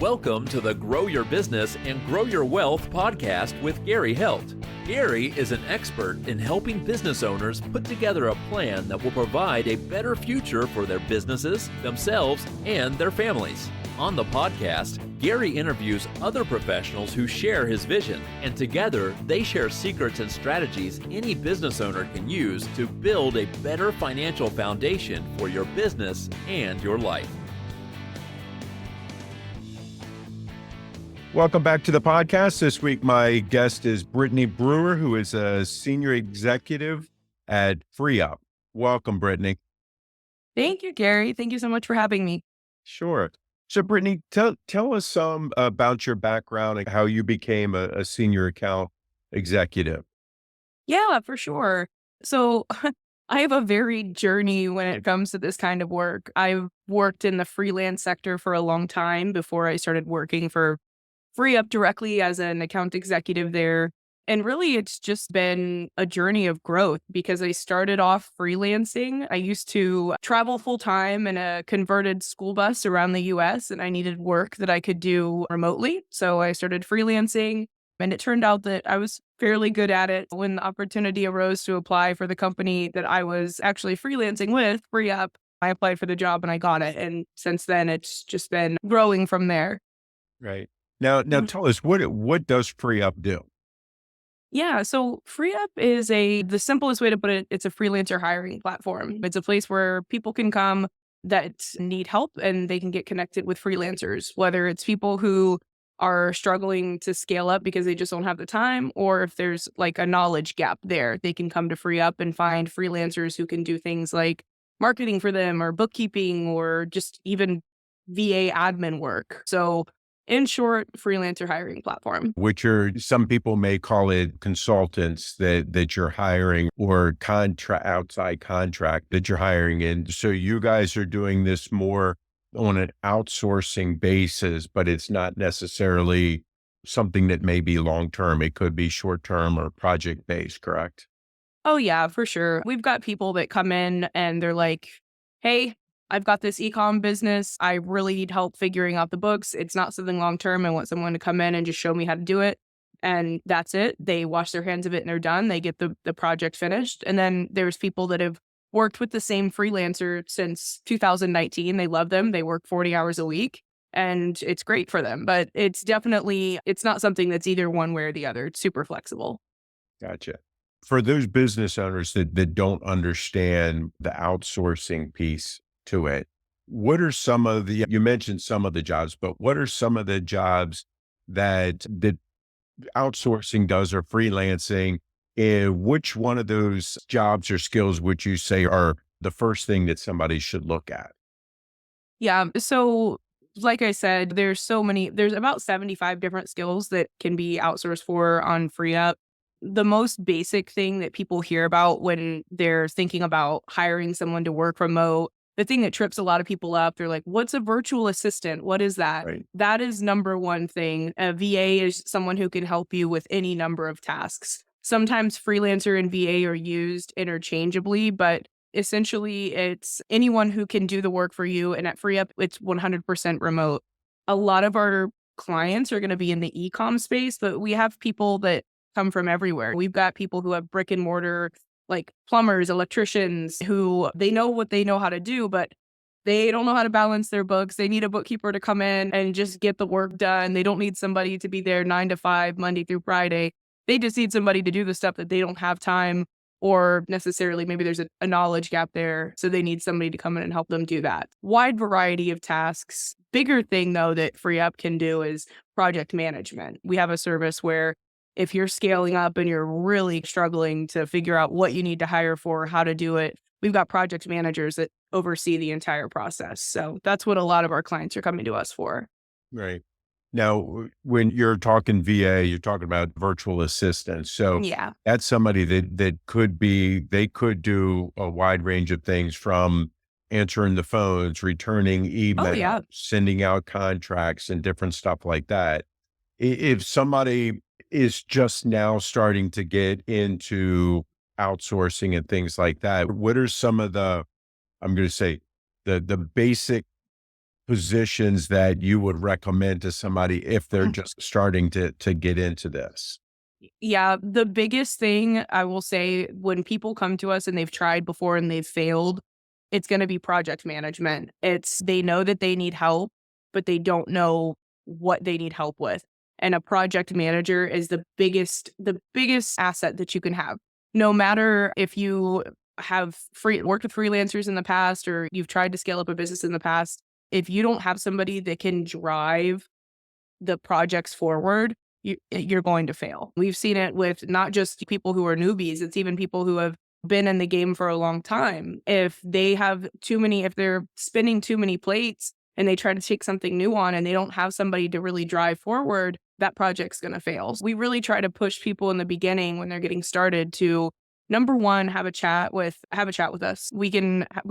Welcome to the Grow Your Business and Grow Your Wealth podcast with Gary Helt. Gary is an expert in helping business owners put together a plan that will provide a better future for their businesses, themselves, and their families. On the podcast, Gary interviews other professionals who share his vision, and together they share secrets and strategies any business owner can use to build a better financial foundation for your business and your life. Welcome back to the podcast. This week, my guest is Brittany Brewer, who is a senior executive at FreeUp. Welcome, Brittany. Thank you, Gary. Thank you so much for having me. Sure. So, Brittany, tell us some about your background and how you became a senior account executive. Yeah, for sure. So I have a varied journey when it comes to this kind of work. I've worked in the freelance sector for a long time before I started working for FreeUp directly as an account executive there. And really, it's just been a journey of growth because I started off freelancing. I used to travel full time in a converted school bus around the US, and I needed work that I could do remotely. So I started freelancing, and it turned out that I was fairly good at it. When the opportunity arose to apply for the company that I was actually freelancing with, FreeUp, I applied for the job and I got it. And since then, it's just been growing from there. Right. Now tell us, what does FreeUp do? Yeah, so FreeUp is the simplest way to put it, it's a freelancer hiring platform. It's a place where people can come that need help and they can get connected with freelancers, whether it's people who are struggling to scale up because they just don't have the time, or if there's like a knowledge gap there, they can come to FreeUp and find freelancers who can do things like marketing for them or bookkeeping or just even VA admin work. So in short, freelancer hiring platform. Which some people may call it consultants that you're hiring, or outside contract that you're hiring in. So you guys are doing this more on an outsourcing basis, but it's not necessarily something that may be long-term. It could be short-term or project-based, correct? Oh yeah, for sure. We've got people that come in and they're like, hey, I've got this e-com business. I really need help figuring out the books. It's not something long-term. I want someone to come in and just show me how to do it. And that's it. They wash their hands of it and they're done. They get the project finished. And then there's people that have worked with the same freelancer since 2019. They love them. They work 40 hours a week and it's great for them. But it's not something that's either one way or the other. It's super flexible. Gotcha. For those business owners that don't understand the outsourcing piece to it, what are you mentioned some of the jobs, but what are some of the jobs that outsourcing does or freelancing? And which one of those jobs or skills would you say are the first thing that somebody should look at? Yeah. So like I said, there's about 75 different skills that can be outsourced for on FreeUp. The most basic thing that people hear about when they're thinking about hiring someone to work remote, the thing that trips a lot of people up, they're like, what's a virtual assistant? What is that? Right. That is number one thing. A VA is someone who can help you with any number of tasks. Sometimes freelancer and VA are used interchangeably, but essentially it's anyone who can do the work for you. And at FreeUp, it's 100% remote. A lot of our clients are going to be in the e-com space, but we have people that come from everywhere. We've got people who have brick and mortar, like plumbers, electricians, who they know what they know how to do, but they don't know how to balance their books. They need a bookkeeper to come in and just get the work done. They don't need somebody to be there 9 to 5, Monday through Friday. They just need somebody to do the stuff that they don't have time, or necessarily maybe there's a knowledge gap there. So they need somebody to come in and help them do that. Wide variety of tasks. Bigger thing though that FreeUp can do is project management. We have a service where if you're scaling up and you're really struggling to figure out what you need to hire for, how to do it, we've got project managers that oversee the entire process. So that's what a lot of our clients are coming to us for. Right. Now, when you're talking VA, you're talking about virtual assistants. So Yeah. that's somebody they could do a wide range of things, from answering the phones, returning emails, Oh, yeah. sending out contracts and different stuff like that. If somebody is just now starting to get into outsourcing and things like that, what are some of I'm going to say the basic positions that you would recommend to somebody if they're Mm. just starting to get into this? Yeah, the biggest thing I will say when people come to us and they've tried before and they've failed, it's going to be project management. It's they know that they need help, but they don't know what they need help with. And a project manager is the biggest asset that you can have. No matter if you have worked with freelancers in the past or you've tried to scale up a business in the past, if you don't have somebody that can drive the projects forward, you're going to fail. We've seen it with not just people who are newbies, it's even people who have been in the game for a long time. If they're spinning too many plates and they try to take something new on and they don't have somebody to really drive forward, that project's going to fail. We really try to push people in the beginning when they're getting started to number one, have a chat with us. We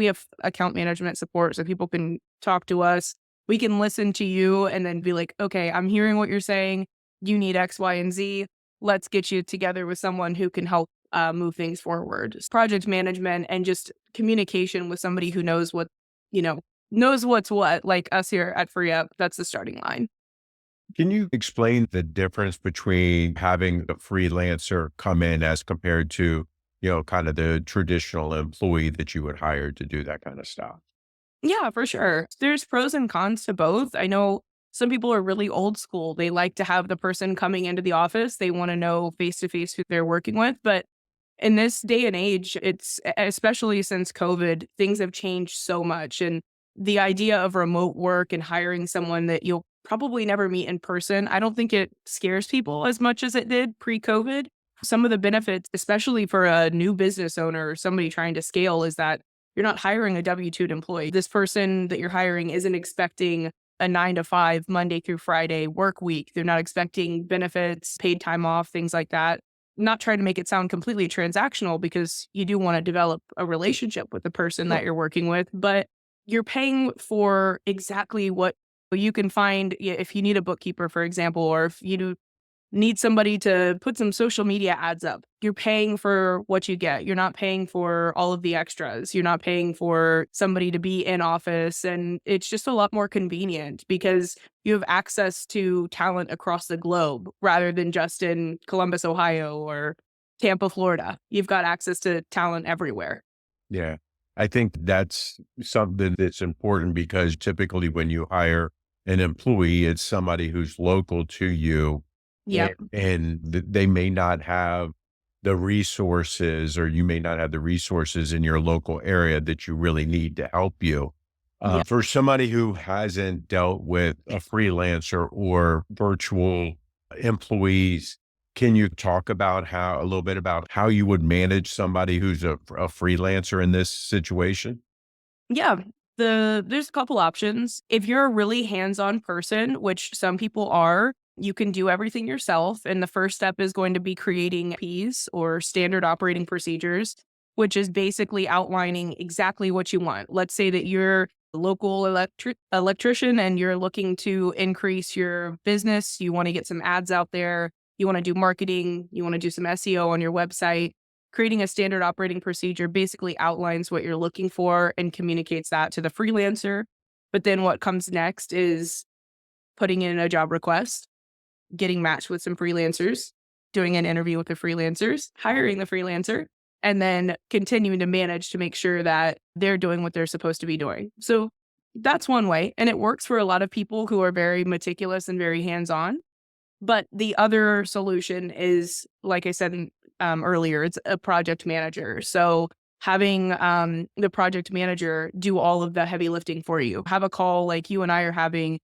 have account management support so people can talk to us. We can listen to you and then be like, okay, I'm hearing what you're saying. You need X, Y, and Z. Let's get you together with someone who can help move things forward. Project management and just communication with somebody who knows you know, knows what's what, like us here at FreeUp. That's the starting line. Can you explain the difference between having a freelancer come in as compared to, kind of the traditional employee that you would hire to do that kind of stuff? Yeah, for sure. There's pros and cons to both. I know some people are really old school. They like to have the person coming into the office. They want to know face to face who they're working with. But in this day and age, especially since COVID, things have changed so much. And the idea of remote work and hiring someone that you'll probably never meet in person, I don't think it scares people as much as it did pre COVID. Some of the benefits, especially for a new business owner or somebody trying to scale, is that you're not hiring a W-2 employee. This person that you're hiring isn't expecting a 9 to 5, Monday through Friday work week. They're not expecting benefits, paid time off, things like that. Not trying to make it sound completely transactional because you do want to develop a relationship with the person that you're working with, but you're paying for exactly what you can find if you need a bookkeeper, for example, or if you need somebody to put some social media ads up. You're paying for what you get. You're not paying for all of the extras. You're not paying for somebody to be in office. And it's just a lot more convenient because you have access to talent across the globe rather than just in Columbus, Ohio or Tampa, Florida. You've got access to talent everywhere. Yeah. I think that's something that's important because typically when you hire an employee, it's somebody who's local to you Yep. and they may not have the resources, or you may not have the resources in your local area that you really need to help you. Yep. For somebody who hasn't dealt with a freelancer or virtual employees, can you talk about a little bit about how you would manage somebody who's a freelancer in this situation? Yeah. There's a couple options. If you're a really hands-on person, which some people are, you can do everything yourself. And the first step is going to be creating Ps or standard operating procedures, which is basically outlining exactly what you want. Let's say that you're a local electrician and you're looking to increase your business. You want to get some ads out there. You want to do marketing. You want to do some SEO on your website. Creating a standard operating procedure basically outlines what you're looking for and communicates that to the freelancer. But then what comes next is putting in a job request, getting matched with some freelancers, doing an interview with the freelancers, hiring the freelancer, and then continuing to manage to make sure that they're doing what they're supposed to be doing. So that's one way. And it works for a lot of people who are very meticulous and very hands-on. But the other solution is, like I said earlier, it's a project manager. So having the project manager do all of the heavy lifting for you. Have a call like you and I are having,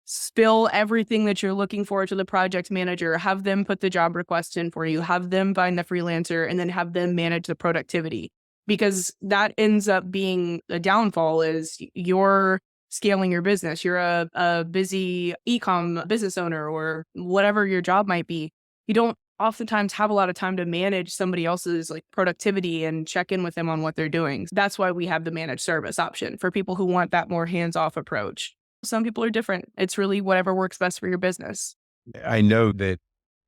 spill everything that you're looking for to the project manager, have them put the job request in for you, have them find the freelancer, and then have them manage the productivity. Because that ends up being a downfall is you're scaling your business. You're a busy e-com business owner or whatever your job might be. You don't oftentimes have a lot of time to manage somebody else's like productivity and check in with them on what they're doing. That's why we have the managed service option for people who want that more hands-off approach. Some people are different. It's really whatever works best for your business. I know that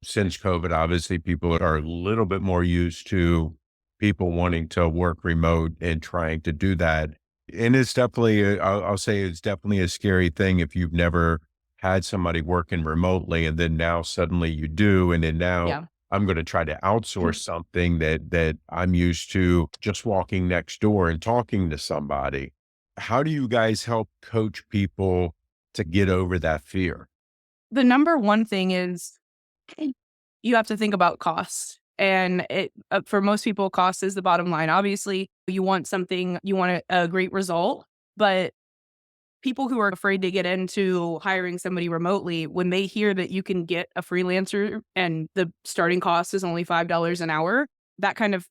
since COVID, obviously people are a little bit more used to people wanting to work remote and trying to do that. And it's definitely, I'll say it's definitely a scary thing if you've never had somebody working remotely and then now suddenly you do. And then now Yeah. I'm going to try to outsource something that I'm used to just walking next door and talking to somebody. How do you guys help coach people to get over that fear? The number one thing is you have to think about cost. And for most people, cost is the bottom line. Obviously, you want something, you want a great result, but people who are afraid to get into hiring somebody remotely, when they hear that you can get a freelancer and the starting cost is only $5 an hour, that kind of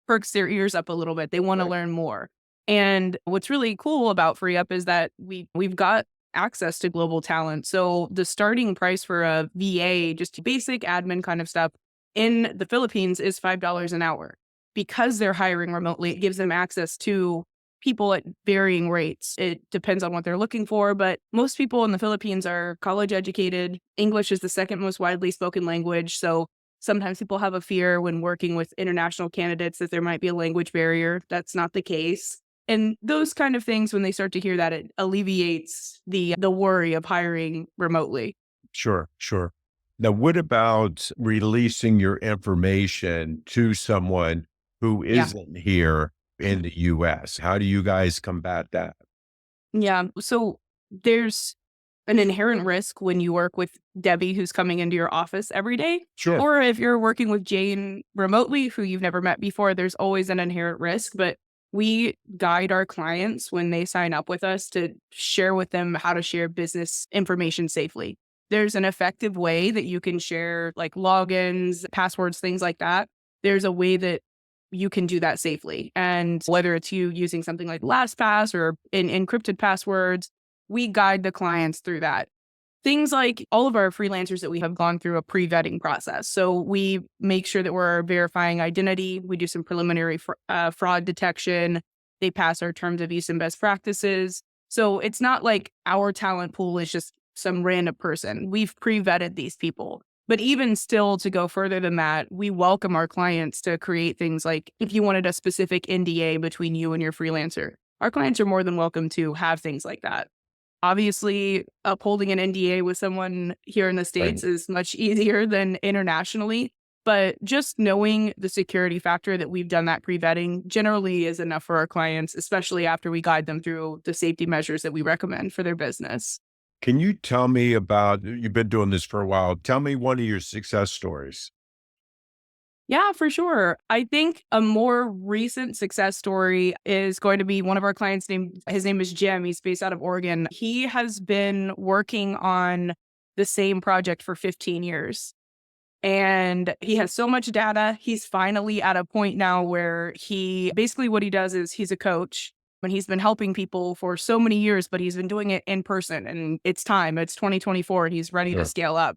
perks their ears up a little bit. They want to Right. learn more. And what's really cool about Free Up is that we've got access to global talent. So the starting price for a VA, just basic admin kind of stuff in the Philippines is $5 an hour. Because they're hiring remotely, it gives them access to people at varying rates. It depends on what they're looking for, but most people in the Philippines are college educated. English is the second most widely spoken language. So sometimes people have a fear when working with international candidates that there might be a language barrier. That's not the case. And those kind of things, when they start to hear that, it alleviates the worry of hiring remotely. Sure, sure. Now, what about releasing your information to someone who Yeah. isn't here in the US? How do you guys combat that? Yeah. So there's an inherent risk when you work with Debbie, who's coming into your office every day. Sure. Or if you're working with Jane remotely, who you've never met before, there's always an inherent risk. But we guide our clients when they sign up with us to share with them how to share business information safely. There's an effective way that you can share like logins, passwords, things like that. There's a way that you can do that safely. And whether it's you using something like LastPass or in encrypted passwords, we guide the clients through that. Things like all of our freelancers that we have gone through a pre-vetting process. So we make sure that we're verifying identity. We do some preliminary fraud detection. They pass our terms of use and best practices. So it's not like our talent pool is just some random person. We've pre-vetted these people. But even still, to go further than that, we welcome our clients to create things like if you wanted a specific NDA between you and your freelancer, our clients are more than welcome to have things like that. Obviously, upholding an NDA with someone here in the Right. States is much easier than internationally. But just knowing the security factor that we've done that pre-vetting generally is enough for our clients, especially after we guide them through the safety measures that we recommend for their business. Can you tell me about, you've been doing this for a while. Tell me one of your success stories. Yeah, for sure. I think a more recent success story is going to be one of our clients named, his name is Jim. He's based out of Oregon. He has been working on the same project for 15 years. And he has so much data. He's finally at a point now where he basically what he does is he's a coach and he's been helping people for so many years, but he's been doing it in person and it's time. It's 2024 and he's ready to Sure. scale up.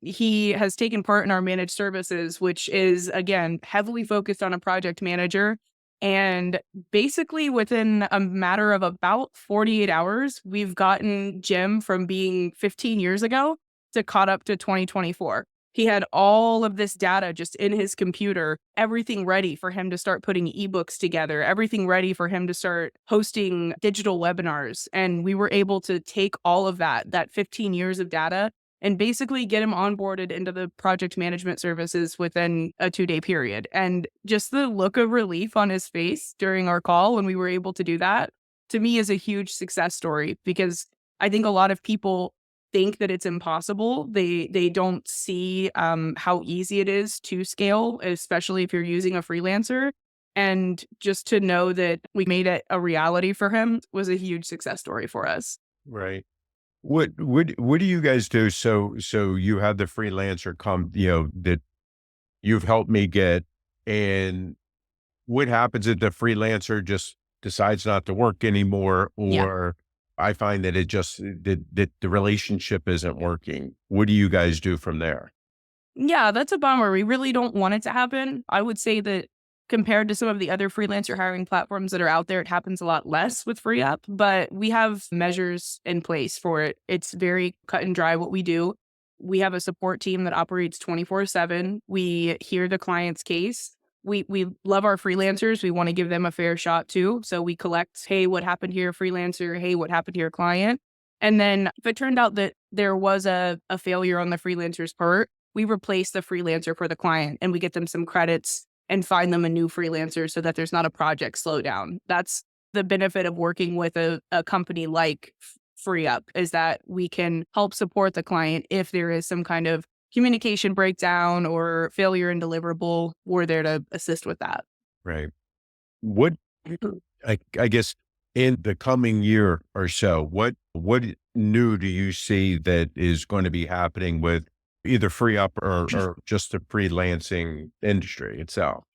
He has taken part in our managed services, which is again heavily focused on a project manager. And basically within a matter of about 48 hours, we've gotten Jim from being 15 years ago to caught up to 2024. He had all of this data just in his computer, everything ready for him to start putting ebooks together, everything ready for him to start hosting digital webinars. And we were able to take all of that 15 years of data, and basically get him onboarded into the project management services within a 2-day period. And just the look of relief on his face during our call when we were able to do that, to me is a huge success story because I think a lot of people think that it's impossible. They don't see how easy it is to scale, especially if you're using a freelancer. And just to know that we made it a reality for him was a huge success story for us. Right. What do you guys do? So you have the freelancer come, that you've helped me get, and what happens if the freelancer just decides not to work anymore, Yeah. or I find that it just that the relationship isn't working? What do you guys do from there? Yeah, that's a bummer. We really don't want it to happen. I would say that compared to some of the other freelancer hiring platforms that are out there, it happens a lot less with FreeUp, but we have measures in place for it. It's very cut and dry what we do. We have a support team that operates 24/7. We hear the client's case. we love our freelancers. We want to give them a fair shot too. So we collect, hey, what happened here, freelancer? Hey, what happened here, client? And then if it turned out that there was a failure on the freelancer's part, we replace the freelancer for the client and we get them some credits and find them a new freelancer so that there's not a project slowdown. That's the benefit of working with a company like FreeUp, is that we can help support the client if there is some kind of communication breakdown or failure in deliverable. We're there to assist with that. Right. What, I guess, in the coming year or so, what new do you see that is going to be happening with either FreeUp or just the freelancing industry itself?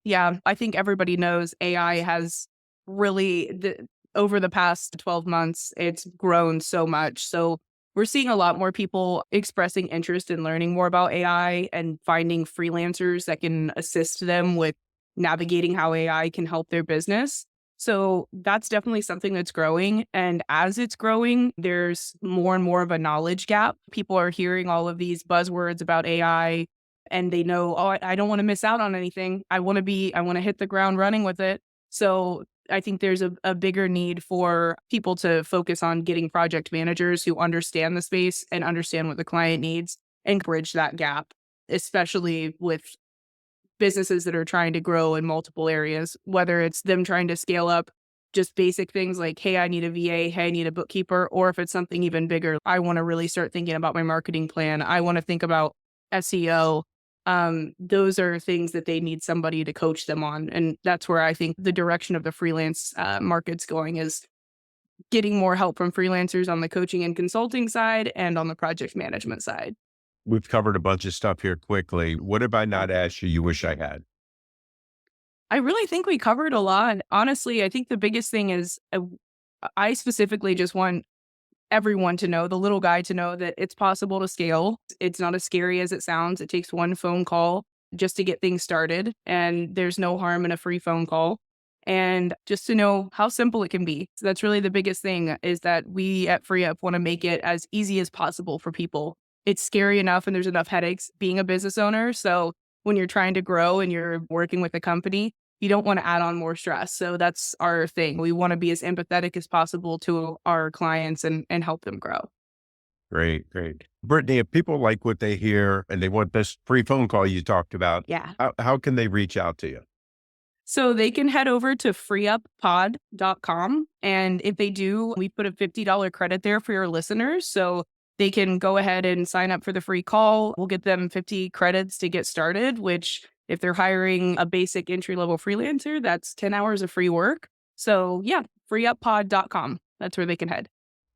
Yeah, I think everybody knows AI has really, over the past 12 months, it's grown so much. So we're seeing a lot more people expressing interest in learning more about AI and finding freelancers that can assist them with navigating how AI can help their business. So that's definitely something that's growing. And as it's growing, there's more and more of a knowledge gap. People are hearing all of these buzzwords about AI and they know, oh, I don't want to miss out on anything. I want to hit the ground running with it. So I think there's a bigger need for people to focus on getting project managers who understand the space and understand what the client needs and bridge that gap, especially with businesses that are trying to grow in multiple areas, whether it's them trying to scale up just basic things like, hey, I need a VA, hey, I need a bookkeeper, or if it's something even bigger, I want to really start thinking about my marketing plan. I want to think about SEO. Those are things that they need somebody to coach them on. And that's where I think the direction of the freelance market's going, is getting more help from freelancers on the coaching and consulting side and on the project management side. We've covered a bunch of stuff here quickly. What have I not asked you wish I had? I really think we covered a lot. Honestly, I think the biggest thing is I specifically just want everyone to know, the little guy to know, that it's possible to scale. It's not as scary as it sounds. It takes one phone call just to get things started, and there's no harm in a free phone call. And just to know how simple it can be. So that's really the biggest thing, is that we at FreeUp want to make it as easy as possible for people. It's scary enough and there's enough headaches being a business owner. So when you're trying to grow and you're working with a company, you don't want to add on more stress. So that's our thing. We want to be as empathetic as possible to our clients and help them grow. Great. Brittany, if people like what they hear and they want this free phone call you talked about, Yeah. how can they reach out to you? So they can head over to freeuppod.com. And if they do, we put a $50 credit there for your listeners. So they can go ahead and sign up for the free call. We'll get them 50 credits to get started, which if they're hiring a basic entry-level freelancer, that's 10 hours of free work. So yeah, freeuppod.com. That's where they can head.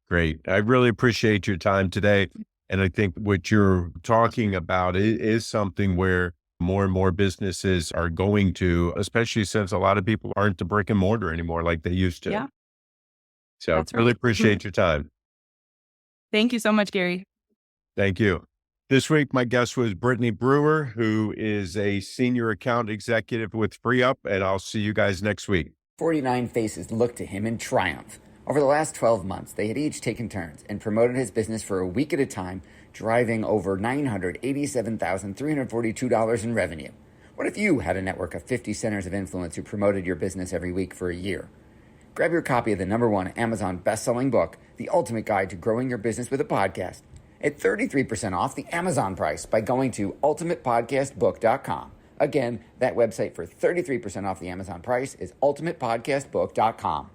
Great. I really appreciate your time today. And I think what you're talking about is something where more and more businesses are going to, especially since a lot of people aren't the brick and mortar anymore like they used to. Yeah. So That's really right. appreciate your time. Thank you so much, Gary. Thank you. This week, my guest was Brittany Brewer, who is a senior account executive with FreeUp, and I'll see you guys next week. 49 faces looked to him in triumph. Over the last 12 months, they had each taken turns and promoted his business for a week at a time, driving over $987,342 in revenue. What if you had a network of 50 centers of influence who promoted your business every week for a year? Grab your copy of the #1 Amazon best-selling book, The Ultimate Guide to Growing Your Business with a Podcast, at 33% off the Amazon price by going to ultimatepodcastbook.com. Again, that website for 33% off the Amazon price is ultimatepodcastbook.com.